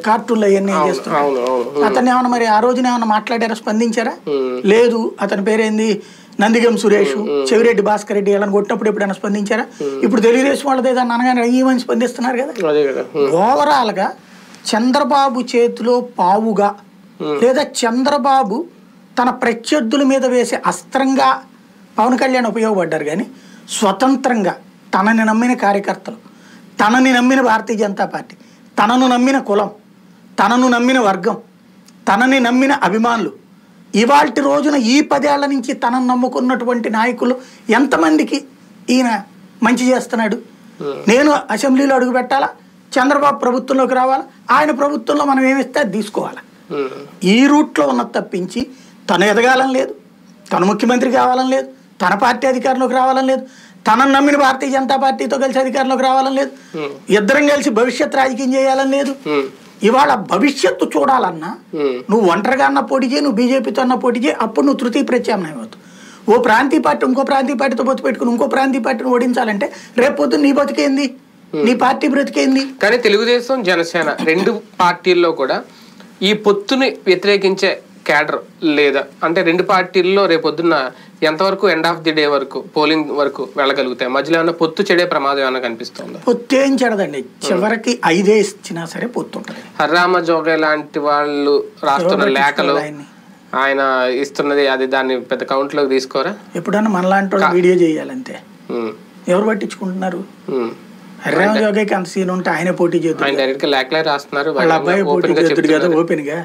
కార్టూన్లు అవన్నీ చేస్తున్నారు. అతన్ని ఏమన్నా మరి ఆ రోజున ఏమన్నా మాట్లాడారా, స్పందించారా? లేదు. అతని పేరేంది, నందిగం సురేష్, చెవిరెడ్డి భాస్కర్ రెడ్డి ఇలా కొట్టినప్పుడు ఎప్పుడైనా స్పందించారా? ఇప్పుడు తెలుగుదేశం వాళ్ళది ఏదన్నా అనగానే ఏమని స్పందిస్తున్నారు కదా. ఓవరాల్ గా చంద్రబాబు చేతిలో పావుగా లేదా చంద్రబాబు తన ప్రత్యర్థుల మీద వేసే అస్త్రంగా పవన్ కళ్యాణ్ ఉపయోగపడ్డారు. కానీ స్వతంత్రంగా తనని నమ్మిన కార్యకర్తలు, తనని నమ్మిన భారతీయ జనతా పార్టీ, తనను నమ్మిన కులం, తనను నమ్మిన వర్గం, తనని నమ్మిన అభిమానులు, ఇవాల్టి రోజున ఈ 10 ఏళ్ల నుంచి తనను నమ్ముకున్నటువంటి నాయకులు ఎంతమందికి ఈయన మంచి చేస్తున్నాడు? నేను అసెంబ్లీలో అడుగు పెట్టాలా, చంద్రబాబు ప్రభుత్వంలోకి రావాలా, ఆయన ప్రభుత్వంలో మనం ఏమిస్తే అది తీసుకోవాలా, ఈ రూట్లో ఉన్నది తప్పించి తను ఎదగాలని లేదు, తను ముఖ్యమంత్రి కావాలని లేదు, తన పార్టీ అధికారంలోకి రావాలని లేదు, తనను నమ్మిన భారతీయ జనతా పార్టీతో కలిసి అధికారంలోకి రావాలని లేదు, ఇద్దరం కలిసి భవిష్యత్ రాజకీయం చేయాలని లేదు. ఇవాళ భవిష్యత్తు చూడాలన్నా నువ్వు ఒంటరిగా అన్న పోటీ చేయి, నువ్వు బీజేపీతో అన్న పోటీ చేయి, అప్పుడు నువ్వు తృతీయ ప్రత్యామ్నాయం అవుతావు. ఓ ప్రాంతీయ పార్టీ ఇంకో ప్రాంతీయ పార్టీతో పొత్తు పెట్టుకుని ఇంకో ప్రాంతీయ పార్టీని ఓడించాలంటే రేపు పొద్దున్న నీ బతికేంది, నీ పార్టీ బ్రతికేంది? కానీ తెలుగుదేశం జనసేన రెండు పార్టీల్లో కూడా ఈ పొత్తుని వ్యతిరేకించే క్యాడర్ లేదా, అంటే రెండు పార్టీల్లో రేపొద్దున్న ఎంతవరకు ఎండ్ ఆఫ్ ది డే వరకు పోలింగ్ వరకు వెళ్ళగలుగుతాయి? మధ్యలో ఏమన్నా పొత్తు చెడే ప్రమాదం ఏమైనా కనిపిస్తుందా? పొత్తు ఏం చెడదండి, చివరికి 5 ఇచ్చినా సరే పొత్తు ఉంటుంది. హర్రామ జోగే లాంటి వాళ్ళు రాస్తున్న లేఖలు, ఆయన ఇస్తున్నది అది దాన్ని పెద్ద కౌంట్ లోకి తీసుకోరా? ఎప్పుడన్నా మనలాంటి వాళ్ళు వీడియో చేయాలంటే ఎవరు పట్టించుకుంటున్నారు? హర్రామ జోగేకి అంత సీన్ ఉంటే ఆయన పోటీ చేద్దాం, ఆయన డైరెక్ట్ గా లేఖలే రాస్తున్నారు, వాళ్ళ అబ్బాయి పోటీ చేద్దాడు కదా ఓపెన్ గా.